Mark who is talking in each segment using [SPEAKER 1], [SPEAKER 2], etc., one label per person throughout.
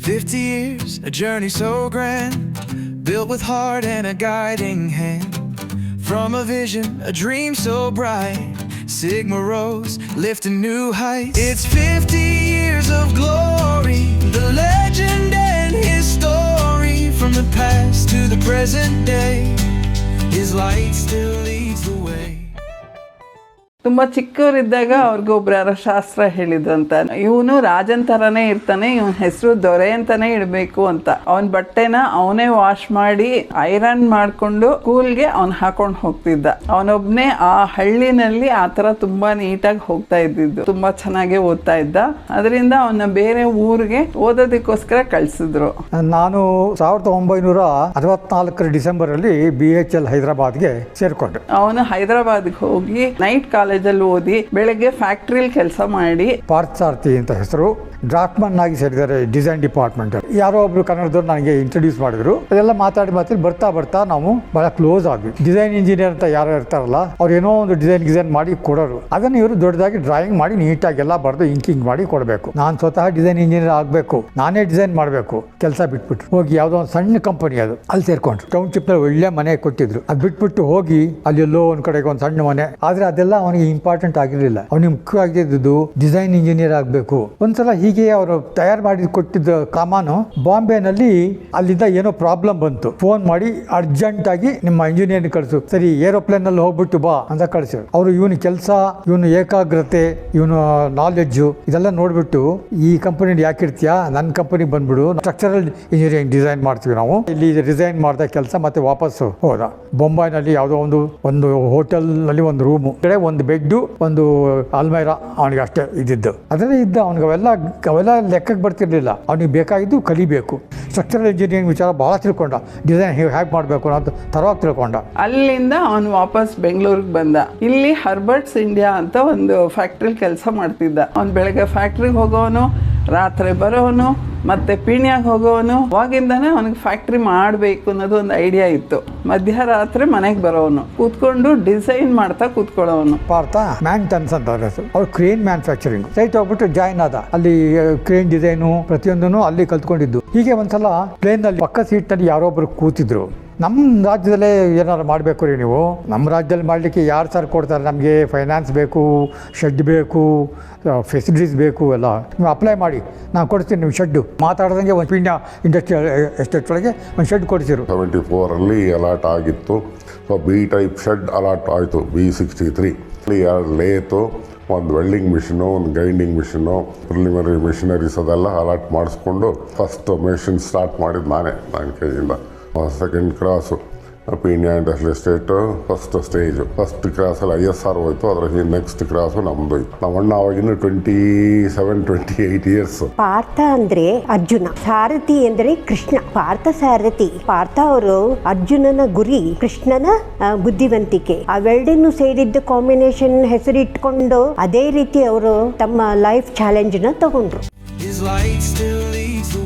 [SPEAKER 1] 50 years, a journey so grand, built with heart and a guiding hand. From a vision, a dream so bright, Sigma rose, lifting new heights. It's 50 years of glory, the legend and his story. From the past to the present day, his light still leads the way.
[SPEAKER 2] ತುಂಬ ಚಿಕ್ಕವರಿದ್ದಾಗ ಅವ್ರಿಗೊಬ್ರು ಯಾರೋ ಶಾಸ್ತ್ರ ಹೇಳಿದ್ರಂತ, ಇವನು ರಾಜನ್ ಥರನೇ ಇರ್ತಾನೆ, ಇವನ ಹೆಸರು ದೊರೆ ಅಂತಾನೆ ಇಡಬೇಕು ಅಂತ. ಅವನ ಬಟ್ಟೆನ ಅವನೇ ವಾಶ್ ಮಾಡಿ ಐರನ್ ಮಾಡಿಕೊಂಡು ಸ್ಕೂಲ್ಗೆ ಅವ್ನು ಹಾಕೊಂಡು ಹೋಗ್ತಿದ್ದ. ಅವನೊಬ್ನೇ ಆ ಹಳ್ಳಿನಲ್ಲಿ ಆ ಥರ ತುಂಬ ನೀಟಾಗಿ ಹೋಗ್ತಾ ಇದ್ದಿದ್ದು, ತುಂಬ ಚೆನ್ನಾಗಿ ಓದ್ತಾ ಇದ್ದ. ಅದರಿಂದ ಅವನ ಬೇರೆ ಊರಿಗೆ ಓದೋದಕ್ಕೋಸ್ಕರ ಕಳಿಸಿದ್ರು.
[SPEAKER 3] ನಾನು 1964 ಡಿಸೆಂಬರಲ್ಲಿ BHL ಹೈದರಾಬಾದ್ಗೆ ಸೇರ್ಕೊಂಡೆ.
[SPEAKER 2] ಅವನು ಹೈದರಾಬಾದ್ಗೆ ಹೋಗಿ ನೈಟ್ ಕಾಲೇಜಲ್ಲಿ ಓದಿ ಬೆಳಗ್ಗೆ ಫ್ಯಾಕ್ಟ್ರಿಲಿ ಕೆಲಸ ಮಾಡಿ.
[SPEAKER 3] ಪಾರ್ಥಸಾರಥಿ ಅಂತ ಹೆಸರು, ಡ್ರಾಫ್ಟ್ಮನ್ ಆಗಿ ಸೇರಿದ್ದಾರೆ ಡಿಸೈನ್ ಡಿಪಾರ್ಟ್ಮೆಂಟ್. ಯಾರೋ ಒಬ್ರು ಕನ್ನಡದವ್ರು ನನಗೆ ಇಂಟ್ರೊಡ್ಯೂಸ್ ಮಾಡಿದ್ರು. ಅದೆಲ್ಲ ಮಾತಾಡಿ ಬರ್ತಾ ನಾವು ಬಹಳ ಕ್ಲೋಸ್ ಆದ್ವಿ. ಡಿಸೈನ್ ಇಂಜಿನಿಯರ್ ಅಂತ ಯಾರು ಇರ್ತಾರಲ್ಲ, ಅವ್ರು ಏನೋ ಒಂದು ಡಿಸೈನ್ ಮಾಡಿ ಕೊಡೋರು. ಅದನ್ನು ಇವರು ದೊಡ್ಡದಾಗಿ ಡ್ರಾಯಿಂಗ್ ಮಾಡಿ ನೀಟಾಗಿ ಎಲ್ಲ ಬರೆದು ಇಂಕಿಂಗ್ ಮಾಡಿ ಕೊಡಬೇಕು. ನಾನು ಸ್ವತಃ ಡಿಸೈನ್ ಇಂಜಿನಿಯರ್ ಆಗಬೇಕು, ನಾನೇ ಡಿಸೈನ್ ಮಾಡಬೇಕು. ಕೆಲಸ ಬಿಟ್ಬಿಟ್ಟು ಹೋಗಿ ಯಾವುದೋ ಒಂದು ಸಣ್ಣ ಕಂಪನಿ, ಅದು ಅಲ್ಲಿ ಸೇರ್ಕೊಂಡ್ರು. ಟೌನ್ಶಿಪ್ ನಲ್ಲಿ ಒಳ್ಳೆ ಮನೆ ಕೊಟ್ಟಿದ್ರು. ಅದು ಬಿಟ್ಬಿಟ್ಟು ಹೋಗಿ ಅಲ್ಲಿ ಎಲ್ಲೋ ಒಂದ್ ಕಡೆಗೆ ಒಂದು ಸಣ್ಣ ಮನೆ. ಆದ್ರೆ ಅದೆಲ್ಲ ಅವನಿಗೆ ಇಂಪಾರ್ಟೆಂಟ್ ಆಗಿರಲಿಲ್ಲ. ಅವನಿಗೆ ಮುಖ್ಯವಾಗಿದ್ದು ಡಿಸೈನ್ ಇಂಜಿನಿಯರ್ ಆಗಬೇಕು. ಒಂದ್ಸಲ ಹೀಗೆ ಅವರು ತಯಾರು ಮಾಡಿ ಕೊಟ್ಟಿದ್ದ ಕಾಮಾನು ಬಾಂಬೆನಲ್ಲಿ ಅಲ್ಲಿಂದ ಏನೋ ಪ್ರಾಬ್ಲಮ್ ಬಂತು. ಫೋನ್ ಮಾಡಿ ಅರ್ಜೆಂಟ್ ಆಗಿ ನಿಮ್ಮ ಇಂಜಿನಿಯರ್ ಕಳಿಸು. ಸರಿ, ಏರೋಪ್ಲೇನ್ ನಲ್ಲಿ ಹೋಗ್ಬಿಟ್ಟು ಬಾ ಅಂತ ಕಳಿಸಿದ್ರು. ಅವರು ಇವನ ಕೆಲಸ, ಇವನು ಏಕಾಗ್ರತೆ, ಇವನು ನಾಲೆಡ್ಜು ಇದೆಲ್ಲ ನೋಡ್ಬಿಟ್ಟು, ಈ ಕಂಪನಿ ಯಾಕಿರ್ತೀಯಾ, ನನ್ನ ಕಂಪನಿ ಬಂದ್ಬಿಡು, ಸ್ಟ್ರಕ್ಚರಲ್ ಇಂಜಿನಿಯರಿಂಗ್ ಡಿಸೈನ್ ಮಾಡ್ತೀವಿ ನಾವು. ಇಲ್ಲಿ ರಿಸೈನ್ ಮಾಡಿದ ಕೆಲಸ ಮತ್ತೆ ವಾಪಸ್ ಹೋದ. ಬೊಂಬೈನಲ್ಲಿ ಯಾವುದೋ ಒಂದು ಹೋಟೆಲ್ ನಲ್ಲಿ ಒಂದು ರೂಮು, ಒಂದು ಬೆಡ್ಡು, ಒಂದು ಅಲ್ಮೈರಾ ಅವನಿಗೆ ಅಷ್ಟೇ ಇದ್ದಿದ್ದು. ಅದರಲ್ಲಿ ಇದ್ದ ಅವನಿಗೆ ಅವೆಲ್ಲ ಲೆಕ್ಕಕ್ಕೆ ಬರ್ತಿರ್ಲಿಲ್ಲ. ಅವನಿಗೆ ಬೇಕಾಗಿದ್ದು ಕಲಿಬೇಕು. ಸ್ಟ್ರಕ್ಚರಲ್ ಇಂಜಿನಿಯರಿಂಗ್ ವಿಚಾರ ಬಹಳ ತಿಳ್ಕೊಂಡ. ಡಿಸೈನ್ ಹೇಗೆ ಮಾಡಬೇಕು ಅಂತ ತರವಾಗಿ ತಿಳ್ಕೊಂಡ.
[SPEAKER 2] ಅಲ್ಲಿಂದ ಅವನು ವಾಪಸ್ ಬೆಂಗಳೂರಿಗೆ ಬಂದ. ಇಲ್ಲಿ ಹರ್ಬರ್ಟ್ಸ್ ಇಂಡಿಯಾ ಅಂತ ಒಂದು ಫ್ಯಾಕ್ಟ್ರಿಲಿ ಕೆಲಸ ಮಾಡ್ತಿದ್ದ. ಅವ್ನು ಬೆಳಗ್ಗೆ ಫ್ಯಾಕ್ಟ್ರಿಗೆ ಹೋಗೋನು, ರಾತ್ರಿ ಬರೋನು, ಮತ್ತೆ ಪೀಣ್ಯಾಗ ಹೋಗೋನು. ಅವಾಗಿಂದಾನೆ ಅವನಿಗೆ ಫ್ಯಾಕ್ಟ್ರಿ ಮಾಡಬೇಕು ಅನ್ನೋದು ಒಂದು ಐಡಿಯಾ ಇತ್ತು. ಮಧ್ಯರಾತ್ರಿ ಮನೆಗೆ ಬರೋನು, ಕೂತ್ಕೊಂಡು ಡಿಸೈನ್ ಮಾಡ್ತಾ ಕೂತ್ಕೊಳ್ಳೋನು.
[SPEAKER 3] ಪಾರ್ಥ ಮ್ಯಾನ್ಟನ್ಸ್ ಅಂತ ಅವ್ರು ಕ್ರೇನ್ ಮ್ಯಾನುಫ್ಯಾಕ್ಚರಿಂಗ್ ಸೈಟ್ ಹೋಗ್ಬಿಟ್ಟು ಜಾಯ್ನ್ ಆದ. ಅಲ್ಲಿ ಕ್ರೇನ್ ಡಿಸೈನು ಪ್ರತಿಯೊಂದನ್ನು ಅಲ್ಲಿ ಕಲ್ತ್ಕೊಂಡಿದ್ದು. ಹೀಗೆ ಒಂದ್ಸಲ ಪ್ಲೇನ್ ನಲ್ಲಿ ಪಕ್ಕ ಸೀಟ್ ನಲ್ಲಿ ಯಾರೊಬ್ರು ಕೂತಿದ್ರು. ನಮ್ಮ ರಾಜ್ಯದಲ್ಲೇ ಏನಾದ್ರು ಮಾಡಬೇಕು ರೀ ನೀವು, ನಮ್ಮ ರಾಜ್ಯದಲ್ಲಿ ಮಾಡಲಿಕ್ಕೆ ಯಾರು ಸರ್ ಕೊಡ್ತಾರೆ, ನಮಗೆ ಫೈನಾನ್ಸ್ ಬೇಕು, ಶೆಡ್ ಬೇಕು, ಫೆಸಿಲಿಟೀಸ್ ಬೇಕು, ಎಲ್ಲ ನೀವು ಅಪ್ಲೈ ಮಾಡಿ, ನಾನು ಕೊಡ್ತೀನಿ ನೀವು ಶೆಡ್ಡು. ಮಾತಾಡ್ದಂಗೆ ಒಂದು ಪೀಣ್ಯ ಇಂಡಸ್ಟ್ರಿಯಲ್ ಎಸ್ಟೇಟ್ ಒಳಗೆ ಒಂದು ಶೆಡ್ ಕೊಡ್ತಿರು.
[SPEAKER 4] 74 ಅಲಾಟ್ ಆಗಿತ್ತು. So B type shed allot ಆಯಿತು. B63 ಅಲ್ಲಿ 2 ಲೇತು, ಒಂದು ವೆಲ್ಡಿಂಗ್ ಮಿಷಿನು, ಒಂದು ಗ್ರೈಂಡಿಂಗ್ ಮಿಷಿನು, ಪ್ರಿಲಿಮಿನರಿ ಮಿಷಿನರೀಸ್ ಅದೆಲ್ಲ ಅಲಾಟ್ ಮಾಡಿಸ್ಕೊಂಡು ಫಸ್ಟ್ ಮೆಷಿನ್ ಸ್ಟಾರ್ಟ್ ಮಾಡಿದ್ದು ನಾನೇ, ನನ್ನ ಕೈಯಿಂದ. Second cross Peenya industrial estate first stage. First ಕ್ರಾಸಲ್ಲಿ ISR ಹೋಯ್ತು. ಅದರ ನೆಕ್ಸ್ಟ್ ಕ್ರಾಸು ನಮ್ಮದು ಇತ್ತು. ನಮ್ಮ ಅಣ್ಣ ಅವಾಗಿನ್ನು 27-28 ಇಯರ್ಸ್.
[SPEAKER 5] ಪಾರ್ಥ ಅಂದ್ರೆ ಅರ್ಜುನ, ಸಾರಥಿ ಅಂದ್ರೆ ಕೃಷ್ಣ. ಪಾರ್ಥ ಸಾರಥಿ. ಪಾರ್ಥ ಅವರು ಅರ್ಜುನನ ಗುರಿ, ಕೃಷ್ಣನ ಬುದ್ಧಿವಂತಿಕೆ, ಅವೆರಡನ್ನು ಸೇರಿದ್ದ ಕಾಂಬಿನೇಷನ್ ಹೆಸರಿಟ್ಕೊಂಡು ಅದೇ ರೀತಿ ಅವರು ತಮ್ಮ ಲೈಫ್ ಚಾಲೆಂಜ್ ನ ತಗೊಂಡ್ರು.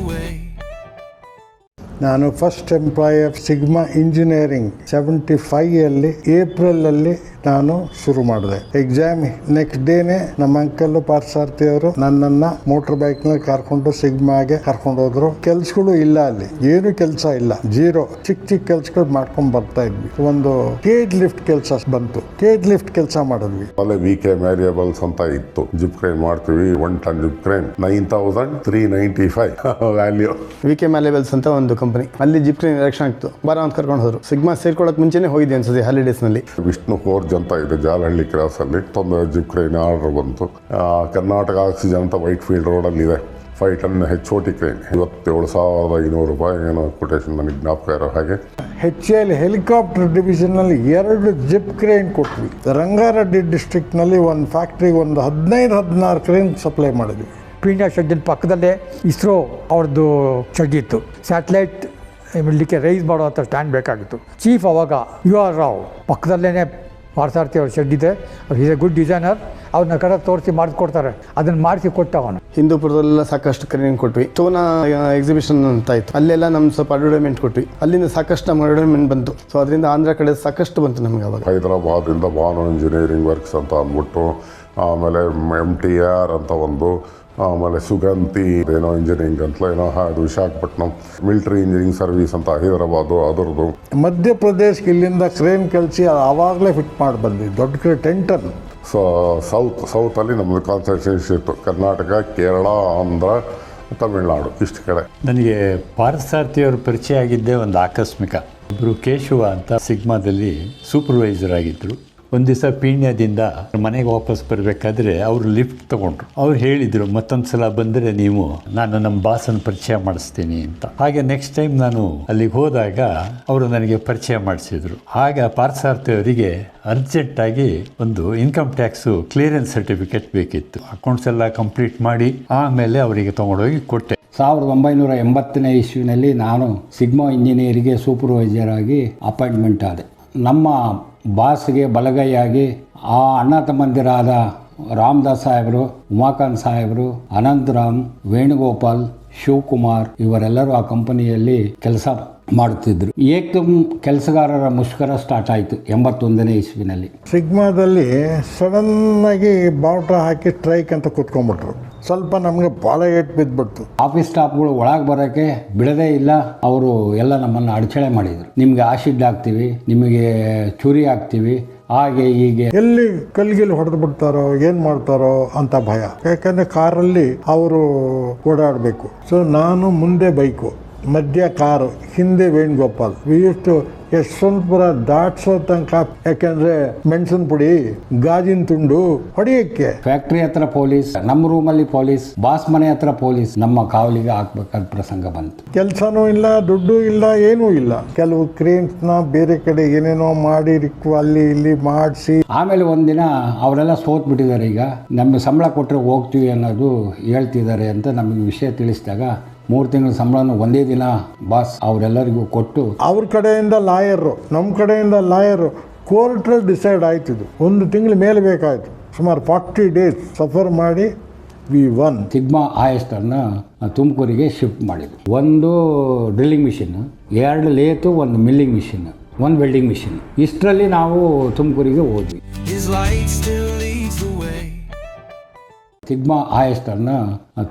[SPEAKER 6] ನಾನು first employee of Sigma engineering 75 ಏಪ್ರಿಲಲ್ಲಿ ನಾನು ಶುರು ಮಾಡಿದೆ. ಎಕ್ಸಾಮ್ ನೆಕ್ಸ್ಟ್ ಡೇನೆ ನಮ್ಮ ಅಂಕಲ್ ಪಾರ್ಥಸಾರಥಿ ಅವರು ನನ್ನನ್ನು ಮೋಟರ್ ಬೈಕ್ನಲ್ಲಿ ಕರ್ಕೊಂಡು ಸಿಗ್ಮಾಗೆ ಕರ್ಕೊಂಡು ಹೋದ್ರು. ಕೆಲ್ಸಗಳು ಇಲ್ಲ, ಅಲ್ಲಿ ಏನು ಕೆಲಸ ಇಲ್ಲ, ಜೀರೋ. ಚಿಕ್ಕ ಕೆಲ್ಸಗಳು ಮಾಡ್ಕೊಂಡು ಬರ್ತಾ ಇದ್ವಿ. ಒಂದು ಕೇಜ್ ಲಿಫ್ಟ್ ಕೆಲಸ ಬಂತು, ಕೇಜ್ ಲಿಫ್ಟ್ ಕೆಲಸ ಮಾಡಿದ್ವಿ.
[SPEAKER 4] ಅಲ್ಲೇ VK ಮ್ಯಾರಿಯಬಲ್ಸ್ ಅಂತ ಇತ್ತು. ಜಿಪ್ ಕ್ರೈನ್ ಮಾಡ್ತೀವಿ. 1 ton zip crane 9395 value.
[SPEAKER 7] VK ಮ್ಯಾರಿಯಬಲ್ಸ್ ಅಂತ ಒಂದು ಕಂಪನಿ, ಅಲ್ಲಿ ಜಿಪ್ ಕ್ರೈನ್ ಎಲೆಕ್ಷನ್ ಆಗ್ತು. ಬಾರ ಅಂತ ಕರ್ಕೊಂಡು ಹೋದ್ರು. ಸಿಗ್ಮಾ ಸೇರ್ಕೊಳ್ಳೋಕೆ ಮುಂಚೆನೆ ಹೋಗಿದ್ದೆ ಅನ್ಸುತ್ತೆ ಹಾಲಿಡೇಸ್ ನಲ್ಲಿ.
[SPEAKER 4] ವಿಷ್ಣು ಫೋರ್ಜ್ ಅಂತ ಇದೆ ಜಾಲಹಳ್ಳಿ ಕ್ರಾಸಲ್ಲಿ. ಜಿಪ್ ಕ್ರೈನ್ ಆರ್ಡರ್ ಬಂತು. ಕರ್ನಾಟಕ ಆಕ್ಸಿಜನ್ ಅಂತ ವೈಟ್ ಫೀಲ್ಡ್ ರೋಡಲ್ಲಿ ಇದೆ. 5 ಟನ್ HOT ಕ್ರೈನ್ 27,500 ರೂಪಾಯಿ ಏನೋ ಕೊಟೇಶನ್ ನನಗೆ ಜ್ಞಾಪಕ ಇರೋ ಹಾಗೆ.
[SPEAKER 6] HAL ಹೆಲಿಕಾಪ್ಟರ್ ಡಿವಿಷನ್ನಲ್ಲಿ 2 ಜಿಪ್ ಕ್ರೇನ್ ಕೊಟ್ವಿ. ರಂಗಾರೆಡ್ಡಿ ಡಿಸ್ಟ್ರಿಕ್ಟ್ನಲ್ಲಿ ಒಂದು ಫ್ಯಾಕ್ಟ್ರಿಗೆ ಒಂದು 15-16 ಕ್ರೇನ್ ಸಪ್ಲೈ ಮಾಡಿದ್ವಿ.
[SPEAKER 3] ಪೀಣ್ಯ ಶೆಡ್ಡಿನ ಪಕ್ಕದಲ್ಲೇ ಇಸ್ರೋ ಅವ್ರದ್ದು ಶೆಡ್ ಇತ್ತು. ಸ್ಯಾಟಲೈಟ್ ಇಡಲಿಕ್ಕೆ ರೈಸ್ ಮಾಡುವಂಥ ಸ್ಟ್ಯಾಂಡ್ ಬೇಕಾಗಿತ್ತು. ಚೀಫ್ ಅವಾಗ UR ರಾವ್ ಪಕ್ಕದಲ್ಲೇ ಪಾರ್ಥಸಾರಥಿ ಅವ್ರ ಶೆಡ್ ಇದೆ. Is A good designer. ಅವ್ರನ್ನ ಕಡೆ ತೋರಿಸಿ ಮಾಡಿಕೊಡ್ತಾರೆ. ಅದನ್ನು ಮಾಡಿಸಿ ಕೊಟ್ಟ ಅವನು.
[SPEAKER 7] ಹಿಂದೂಪುರದಲ್ಲೆಲ್ಲ ಸಾಕಷ್ಟು ಟ್ರೈನಿಂಗ್ ಕೊಟ್ವಿ. ಸೋನಾ ಎಕ್ಸಿಬಿಷನ್ ಅಂತ ಇತ್ತು, ಅಲ್ಲೆಲ್ಲ ನಮ್ಮ ಸ್ವಲ್ಪ ಅಡ್ವರ್ಟೈಸ್ಮೆಂಟ್ ಕೊಟ್ವಿ. ಅಲ್ಲಿಂದ ಸಾಕಷ್ಟು ನಮ್ಮ ಅಡ್ವರ್ಟೈಸ್ಮೆಂಟ್ ಬಂತು. ಸೊ ಅದರಿಂದ ಆಂಧ್ರ ಕಡೆ ಸಾಕಷ್ಟು ಬಂತು ನಮಗೆ ಅವಾಗ.
[SPEAKER 4] ಹೈದರಾಬಾದಿಂದ ಭಾನು ಇಂಜಿನಿಯರಿಂಗ್ ವರ್ಕ್ಸ್ ಅಂತ ಅಂದ್ಬಿಟ್ಟು, ಆಮೇಲೆ MTR ಅಂತ ಒಂದು ಆಮೇಲೆ ಸುಗಂಧಿ ಏನೋ ಇಂಜಿನಿಯರಿಂಗ್ ಅಂತ ಏನೋ ಅದು ವಿಶಾಖಪಟ್ಟಣಂ, ಮಿಲಿಟರಿ ಇಂಜಿನಿಯರಿಂಗ್ ಸರ್ವಿಸ್ ಅಂತ ಹೈದರಾಬಾದು ಅದರದ್ದು.
[SPEAKER 6] ಮಧ್ಯಪ್ರದೇಶಕ್ಕೆ ಇಲ್ಲಿಂದ ಕ್ರೇನ್ ಕಳಿಸಿ ಆವಾಗಲೇ ಫಿಟ್ ಮಾಡಿ ಬಂದಿದ್ದು ದೊಡ್ಡ ಕ್ರೇನ್ 10 ಟನ್.
[SPEAKER 4] ಸೊ ಸೌತಲ್ಲಿ ನಮ್ಮದು ಕಾನ್ಸಂಟ್ರೇಷನ್ ಇತ್ತು. ಕರ್ನಾಟಕ, ಕೇರಳ, ಆಂಧ್ರ, ತಮಿಳುನಾಡು ಇಷ್ಟು ಕಡೆ.
[SPEAKER 8] ನನಗೆ ಪಾರ್ಥಸಾರಥಿಯವರು ಪರಿಚಯ ಆಗಿದ್ದೇ ಒಂದು ಆಕಸ್ಮಿಕ. ಇಬ್ಬರು ಕೇಶವ ಅಂತ ಸಿಗ್ಮಾದಲ್ಲಿ ಸೂಪರ್ವೈಸರ್ ಆಗಿದ್ದರು. ಒಂದು ದಿವಸ ಪೀಣ್ಯದಿಂದ ಮನೆಗೆ ವಾಪಸ್ ಬರಬೇಕಾದ್ರೆ ಅವರು ಲಿಫ್ಟ್ ತೊಗೊಂಡ್ರು. ಅವ್ರು ಹೇಳಿದರು, ಮತ್ತೊಂದು ಸಲ ಬಂದರೆ ನೀವು ನಾನು ನಮ್ಮ ಬಾಸನ್ನು ಪರಿಚಯ ಮಾಡಿಸ್ತೀನಿ ಅಂತ. ಹಾಗೆ ನೆಕ್ಸ್ಟ್ ಟೈಮ್ ನಾನು ಅಲ್ಲಿಗೆ ಹೋದಾಗ ಅವರು ನನಗೆ ಪರಿಚಯ ಮಾಡಿಸಿದ್ರು. ಆಗ ಪಾರ್ಥಸಾರಥಿ ಅವರಿಗೆ ಅರ್ಜೆಂಟಾಗಿ ಒಂದು ಇನ್ಕಮ್ ಟ್ಯಾಕ್ಸು ಕ್ಲಿಯರೆನ್ಸ್ ಸರ್ಟಿಫಿಕೇಟ್ ಬೇಕಿತ್ತು. ಅಕೌಂಟ್ಸ್ ಎಲ್ಲ ಕಂಪ್ಲೀಟ್ ಮಾಡಿ ಆಮೇಲೆ ಅವರಿಗೆ ತೊಗೊಂಡೋಗಿ ಕೊಟ್ಟೆ.
[SPEAKER 9] 1980ನೇ ಇಸ್ವಿನಲ್ಲಿ ನಾನು ಸಿಗ್ಮಾ ಇಂಜಿನಿಯರಿಗೆ ಸೂಪರ್ವೈಸರ್ ಆಗಿ ಅಪಾಯಿಂಟ್ಮೆಂಟ್ ಆದೆ. ನಮ್ಮ ಬಾಸ್ಗೆ ಬಲಗೈಯಾಗಿ ಆ ಅಣ್ಣ ತಮ್ಮಂದಿರಾದ ರಾಮದಾಸ್ ಸಾಹೇಬರು, ಉಮಾಕಾಂತ್ ಸಾಹೇಬರು, ಅನಂತರಾಮ್, ವೇಣುಗೋಪಾಲ್, ಶಿವಕುಮಾರ್ ಇವರೆಲ್ಲರೂ ಆ ಕಂಪನಿಯಲ್ಲಿ ಕೆಲಸ ಮಾಡುತ್ತಿದ್ದರು. ಏಕದಮ್ ಕೆಲಸಗಾರರ ಮುಷ್ಕರ ಸ್ಟಾರ್ಟ್ ಆಯಿತು 81ನೇ ಇಸ್ವಿನಲ್ಲಿ.
[SPEAKER 6] ಸಿಗ್ಮಾದಲ್ಲಿ ಸಡನ್ನಾಗಿ ಬಾವುಟ ಹಾಕಿ ಸ್ಟ್ರೈಕ್ ಅಂತ ಕೂತ್ಕೊಂಡ್ಬಿಟ್ರು. ಸ್ವಲ್ಪ ನಮಗೆ ಭಾಳ ಏಟ್ ಬಿದ್ದುಬಿಡ್ತು.
[SPEAKER 9] ಆಫೀಸ್ ಸ್ಟಾಫ್ಗಳು ಒಳಗೆ ಬರೋಕ್ಕೆ ಬಿಡದೇ ಇಲ್ಲ. ಅವರು ಎಲ್ಲ ನಮ್ಮನ್ನು ಅಡಚಣೆ ಮಾಡಿದರು. ನಿಮಗೆ ಆಸಿಡ್ ಹಾಕ್ತೀವಿ, ನಿಮಗೆ ಚೂರಿ ಹಾಕ್ತೀವಿ, ಹಾಗೆ ಹೀಗೆ.
[SPEAKER 6] ಎಲ್ಲಿ ಕಲ್ಗಿಲ್ಲಿ ಹೊಡೆದು ಬಿಡ್ತಾರೋ ಏನು ಮಾಡ್ತಾರೋ ಅಂತ ಭಯ. ಯಾಕಂದರೆ ಕಾರಲ್ಲಿ ಅವರು ಓಡಾಡಬೇಕು. ಸೊ ನಾನು ಮುಂದೆ ಬೈಕು, ಮಧ್ಯ ಕಾರು, ಹಿಂದೆ ವೇಣುಗೋಪಾಲ್. ಇಷ್ಟು ಯಶವಂತಪುರ ದಾಟ್ಸೋ ತನಕ, ಯಾಕೆಂದರೆ ಮೆಣಸಿನ ಪುಡಿ, ಗಾಜಿನ ತುಂಡು ಹೊಡೆಯೋಕ್ಕೆ.
[SPEAKER 9] ಫ್ಯಾಕ್ಟ್ರಿ ಹತ್ರ ಪೊಲೀಸ್, ನಮ್ಮ ರೂಮಲ್ಲಿ ಪೊಲೀಸ್, ಬಾಸ್ ಮನೆ ಹತ್ರ ಪೊಲೀಸ್. ನಮ್ಮ ಕಾವಲಿಗೆ ಹಾಕ್ಬೇಕಾದ ಪ್ರಸಂಗ ಬಂತು.
[SPEAKER 6] ಕೆಲಸನೂ ಇಲ್ಲ, ದುಡ್ಡು ಇಲ್ಲ, ಏನೂ ಇಲ್ಲ. ಕೆಲವು ಕ್ರೇನ್ಸ್ನ ಬೇರೆ ಕಡೆ ಏನೇನೋ ಮಾಡಿ ಅಲ್ಲಿ ಇಲ್ಲಿ ಮಾಡಿಸಿ
[SPEAKER 9] ಆಮೇಲೆ ಒಂದಿನ ಅವರೆಲ್ಲ ಸೋತ್ ಬಿಟ್ಟಿದ್ದಾರೆ. ಈಗ ನಮಗೆ ಸಂಬಳ ಕೊಟ್ಟರೆ ಹೋಗ್ತೀವಿ ಅನ್ನೋದು ಹೇಳ್ತಿದ್ದಾರೆ ಅಂತ ನಮಗೆ ವಿಷಯ ತಿಳಿಸಿದಾಗ 3 ತಿಂಗಳ ಸಂಬಳನೂ ಒಂದೇ ದಿನ ಬಾಸ್ ಅವರೆಲ್ಲರಿಗೂ ಕೊಟ್ಟು,
[SPEAKER 6] ಅವ್ರ ಕಡೆಯಿಂದ ಲಾಯರು, ನಮ್ಮ ಕಡೆಯಿಂದ ಲಾಯರು, ಕೋರ್ಟ್ರಲ್ಲಿ ಡಿಸೈಡ್ ಆಯ್ತಿದ್ದು 1 ತಿಂಗಳ ಮೇಲೆ ಬೇಕಾಯಿತು. ಸುಮಾರು 40 ಡೇಸ್ ಸಫರ್ ಮಾಡಿ ವಿ ಒನ್.
[SPEAKER 9] ಸಿಗ್ಮಾ ಆಯಸ್ಟರ್ನ ತುಮಕೂರಿಗೆ ಶಿಫ್ಟ್ ಮಾಡಿದ್ರು. 1 drilling machine, 2 lathe, 1 milling machine, 1 welding machine. ಇಷ್ಟರಲ್ಲಿ ನಾವು ತುಮಕೂರಿಗೆ ಹೋದ್ವಿ.
[SPEAKER 1] His light still leads the way.
[SPEAKER 9] Sigma ಆಯಸ್ಟರ್ನ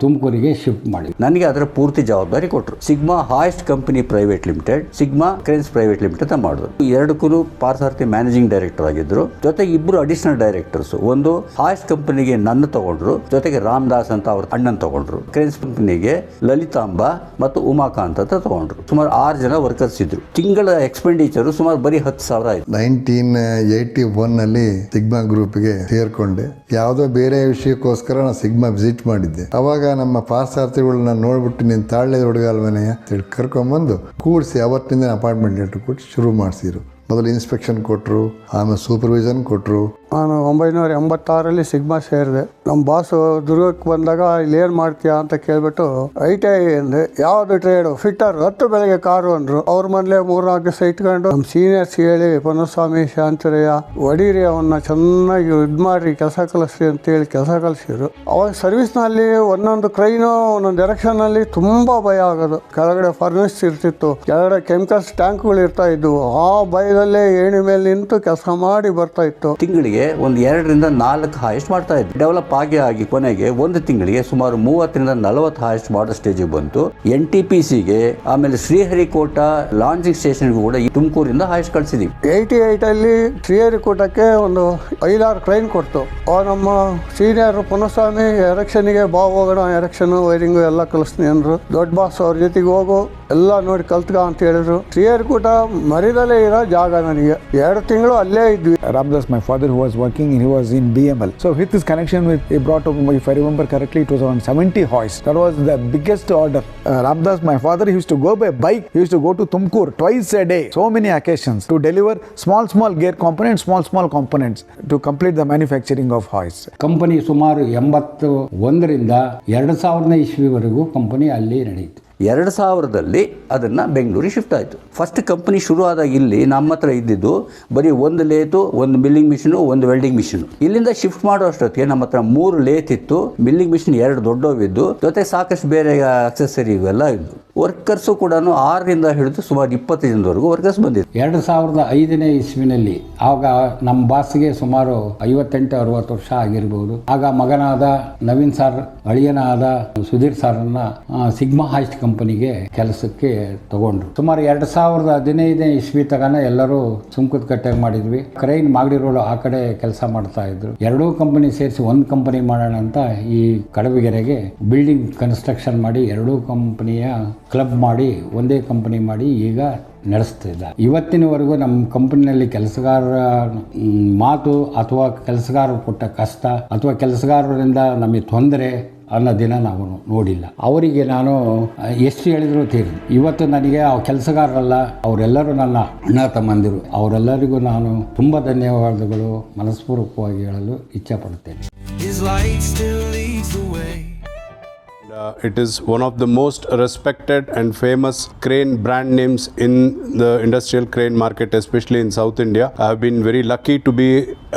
[SPEAKER 9] ತುಮಕೂರಿಗೆ ಶಿಫ್ಟ್ ಮಾಡಿ
[SPEAKER 10] ನನಗೆ ಅದರ ಪೂರ್ತಿ ಜವಾಬ್ದಾರಿ ಕೊಟ್ಟರು. Sigma hoist company private limited, Sigma cranes private limited ಅಂತ ಮಾಡಿದ್ರು. ಎರಡಕ್ಕೂ ಪಾರ್ಥಸಾರಥಿ ಮ್ಯಾನೇಜಿಂಗ್ ಡೈರೆಕ್ಟರ್ ಆಗಿದ್ರು. ಜೊತೆಗೆ 2 ಅಡಿಷನಲ್ ಡೈರೆಕ್ಟರ್ಸ್. ಒಂದು ಹಾಯಸ್ಟ್ ಕಂಪನಿಗೆ ನನ್ನ ತಗೊಂಡ್ರು, ಜೊತೆಗೆ ರಾಮದಾಸ್ ಅಂತ ಅವ್ರ ಅಣ್ಣನ್ ತಗೊಂಡ್ರು. ಕ್ರೇನ್ಸ್ ಕಂಪನಿಗೆ ಲಲಿತಾಂಬ ಮತ್ತು ಉಮಾಕಾಂತ್ ಅಂತ ತಗೊಂಡ್ರು. ಸುಮಾರು 6 ಜನ ವರ್ಕರ್ಸ್ ಇದ್ರು. ತಿಂಗಳ ಎಕ್ಸ್ಪೆಂಡಿಚರ್ ಸುಮಾರು ಬರೀ 10,000 ಆಯ್ತು.
[SPEAKER 11] 1981ನಲ್ಲಿ ಸಿಗ್ಮಾ ಗ್ರೂಪ್ಗೆ ಸೇರ್ಕೊಂಡೆ. ಯಾವುದೋ ಬೇರೆ ವಿಷಯಕ್ಕೋಸ್ಕರ ನಾನು ಸಿಗ್ಮಾ ವಿಸಿಟ್ ಮಾಡಿದ್ದೆ. ಅವಾಗ ನಮ್ಮ ಪಾರ್ಥಸಾರಥಿಗಳನ್ನ ನೋಡ್ಬಿಟ್ಟು ನೀನು ತಾಳ್ಯದ ಹುಡುಗಲ್ವನೆಯ ತಿಳಿ ಕರ್ಕೊಂಬಂದು ಕೂಡಿಸಿ ಅವತ್ತಿನಿಂದ ಅಪಾಯಿಂಟ್ಮೆಂಟ್ ಲೆಟ್ರ್ ಕೊಟ್ಟು ಶುರು ಮಾಡಿಸಿದ್ರು. ಮೊದಲು ಇನ್ಸ್ಪೆಕ್ಷನ್ ಕೊಟ್ಟರು, ಆಮೇಲೆ ಸೂಪರ್ವಿಷನ್ ಕೊಟ್ಟರು.
[SPEAKER 7] ನಾನು 1986ರಲ್ಲಿ ಸಿಗ್ಮಾ ಸೇರಿದೆ. ನಮ್ಮ ಬಾಸು ದುರ್ಗಕ್ಕೆ ಬಂದಾಗ ಇಲ್ಲಿ ಏನು ಮಾಡ್ತೀಯಾ ಅಂತ ಕೇಳ್ಬಿಟ್ಟು ITI ಅಂದೆ. ಯಾವುದು ಟ್ರೇಡು? ಫಿಟ್ಟರ್. 10 ಬೆಳಗ್ಗೆ ಕಾರು ಅಂದರು. ಅವ್ರ ಮನೇಲೆ 3-4 ದಿವಸ ಇಟ್ಕೊಂಡು ನಮ್ಮ ಸೀನಿಯರ್ಸ್ ಹೇಳಿ ಪೊನ್ನಸ್ವಾಮಿ, ಶಾಂತರಯ್ಯ, ಒಡೀರಿ ಅವನ್ನ ಚೆನ್ನಾಗಿ ಇದು ಮಾಡಿ ಕೆಲಸ ಕಲಿಸ್ರಿ ಅಂತೇಳಿ ಕೆಲಸ ಕಲಿಸಿದ್ರು. ಅವಾಗ ಸರ್ವಿಸ್ನಲ್ಲಿ ಒಂದೊಂದು ಕ್ರೈನು ಒಂದೊಂದು ಡೈರೆಕ್ಷನಲ್ಲಿ ತುಂಬ ಭಯ ಆಗೋದು. ಕೆಳಗಡೆ ಫರ್ನೆಸ್ ಇರ್ತಿತ್ತು, ಕೆಳಗಡೆ ಕೆಮಿಕಲ್ಸ್ ಟ್ಯಾಂಕ್ಗಳು ಇರ್ತಾ ಇದ್ವು. ಆ ಭಯದಲ್ಲೇ ಏಣಿ ಮೇಲೆ ನಿಂತು ಕೆಲಸ ಮಾಡಿ ಬರ್ತಾ ಇತ್ತು.
[SPEAKER 10] ತಿಂಗಳಿಗೆ ಒಂದು 2 ರಿಂದ 4 ಹಾಯೆಸ್ಟ್ ಮಾಡ್ತಾ ಇದ್ವಿ. ಡೆವಲಪ್ ಆಗಿ ಕೊನೆಗೆ 1 ತಿಂಗಳಿಗೆ ಸುಮಾರು 30 ರಿಂದ 40 ಹಾಯೆಸ್ಟ್ ಮಾಡೋ ಸ್ಟೇಜಿಗೆ ಬಂತು. NTPCಗೆ, ಆಮೇಲೆ ಶ್ರೀಹರಿಕೋಟ ಲಾಂಚಿಂಗ್ ಸ್ಟೇಷನ್ಗೂ ಕೂಡ ಈ ತುಮಕೂರಿಂದ ಹಾಯೆಸ್ಟ್ ಕಳಿಸಿದ್ವಿ.
[SPEAKER 7] 88ಅಲ್ಲಿ ಶ್ರೀಹರಿಕೋಟಕ್ಕೆ ಒಂದು 5-6 ಟ್ರೈನ್ ಕೊಡ್ತು. ನಮ್ಮ ಸೀನಿಯರ್ ಪೊನ್ನಸ್ವಾಮಿ ಎಲೆಕ್ಷನ್ಗೆ ಹೋಗೋಣ, ಎಲೆಕ್ಷನ್ ವೈರಿಂಗು ಎಲ್ಲ ಕಲಿಸ್ತೀನಿ ಅಂದರು. ದೊಡ್ಡ ಬಾಸ್ ಅವ್ರ ಜೊತೆಗೆ ಹೋಗು, ಎಲ್ಲ ನೋಡಿ ಕಲ್ತ್ಕ ಅಂತ ಹೇಳಿದ್ರು. ಶ್ರೀಹರಿಕೋಟ ಮರಿದಲ್ಲೇ ಇರೋ ಜಾಗ. ನನಗೆ 2 ತಿಂಗಳು ಅಲ್ಲೇ ಇದ್ವಿ.
[SPEAKER 12] Ramdas, my father, who was working, he was in BML. So with his connection with, he brought up, if I remember correctly, it was around 70 hoists. That was the biggest order. Ramdas, my father, he used to go by bike. He used to go to Tumkur twice a day. So many occasions to deliver small gear components, small components to complete the manufacturing of hoists.
[SPEAKER 9] Company ಸುಮಾರು 81ರಿಂದ 2000ನೇ ಇಸ್ವಿವರೆಗೂ company ಅಲ್ಲಿ ನಡೆಯಿತು.
[SPEAKER 10] 2000ರಲ್ಲಿ ಅದನ್ನು ಬೆಂಗಳೂರಿಗೆ shift ಆಯಿತು. First company ಶುರು ಆದಾಗ ಇಲ್ಲಿ ನಮ್ಮ ಹತ್ರ ಇದ್ದಿದ್ದು ಬರೀ 1 lathe, 1 milling machine, 1 welding machine. ಇಲ್ಲಿಂದ ಶಿಫ್ಟ್ ಮಾಡೋ ಅಷ್ಟೊತ್ತಿಗೆ ನಮ್ಮ ಹತ್ರ 3 ಲೇತ್ ಇತ್ತು, ಮಿಲ್ಲಿಂಗ್ ಮಿಷಿನ್ 2 ದೊಡ್ಡವಿದ್ದು, ಜೊತೆ ಸಾಕಷ್ಟು ಬೇರೆ ಅಕ್ಸೆಸರಿ ಇವೆಲ್ಲ ಇದ್ದು. ವರ್ಕರ್ಸು ಕೂಡ 6ರಿಂದ ಹಿಡಿದು ಸುಮಾರು 20 ಜನದವರೆಗೂ ವರ್ಕರ್ಸ್ ಬಂದಿದ್ರು.
[SPEAKER 9] 2005ನೇ ಇಸ್ವಿನಲ್ಲಿ ಆಗ ನಮ್ಮ ಬಾಸ್ಗೆ ಸುಮಾರು 58-60 ವರ್ಷ ಆಗಿರ್ಬೋದು. ಆಗ ಮಗನಾದ ನವೀನ್ ಸರ್, ಅಳಿಯನಾದ ಸುಧೀರ್ ಸರ್ನ ಸಿಗ್ಮಾ ಹಾಯ್ಸ್ಟ್ ಕಂಪನಿಗೆ ಕೆಲಸಕ್ಕೆ ತಗೊಂಡ್ರು. ಸುಮಾರು 2015ನೇ ಇಸ್ವಿ ತಗನ ಎಲ್ಲರೂ ಸುಂಕದ ಕಟ್ಟೆ ಮಾಡಿದ್ವಿ. ಕ್ರೈನ್ ಮಾಗಡಿ ರೋಡ್ ಆ ಕಡೆ ಕೆಲಸ ಮಾಡ್ತಾ ಇದ್ರು. ಎರಡೂ ಕಂಪನಿ ಸೇರಿಸಿ ಒಂದು ಕಂಪನಿ ಮಾಡೋಣ ಅಂತ ಈ ಕಡಬಗೆರೆಗೆ ಬಿಲ್ಡಿಂಗ್ ಕನ್ಸ್ಟ್ರಕ್ಷನ್ ಮಾಡಿ ಎರಡೂ ಕಂಪನಿಯ ಕ್ಲಬ್ ಮಾಡಿ ಒಂದೇ ಕಂಪನಿ ಮಾಡಿ ಈಗ ನಡೆಸ್ತಿದ್ದ. ಇವತ್ತಿನವರೆಗೂ ನಮ್ಮ ಕಂಪನಿಯಲ್ಲಿ ಕೆಲಸಗಾರರ ಮಾತು ಅಥವಾ ಕೆಲಸಗಾರರು ಕೊಟ್ಟ ಕಷ್ಟ ಅಥವಾ ಕೆಲಸಗಾರರಿಂದ ನಮಗೆ ತೊಂದರೆ ಅನ್ನೋ ದಿನ ನಾವು ನೋಡಿಲ್ಲ. ಅವರಿಗೆ ನಾನು ಎಷ್ಟು ಹೇಳಿದ್ರು ತೀರಿ. ಇವತ್ತು ನನಗೆ ಆ ಕೆಲಸಗಾರರಲ್ಲ, ಅವರೆಲ್ಲರೂ ನನ್ನ ಅಣ್ಣ ತಮ್ಮಂದಿರು. ಅವರೆಲ್ಲರಿಗೂ ನಾನು ತುಂಬ ಧನ್ಯವಾದಗಳು ಮನಸ್ಪೂರ್ವಕವಾಗಿ ಹೇಳಲು ಇಚ್ಛೆಪಡುತ್ತೇನೆ.
[SPEAKER 1] His light still leads the way.
[SPEAKER 13] It is one of the most respected and famous crane brand names in the industrial crane market, especially in South India. I have been very lucky to be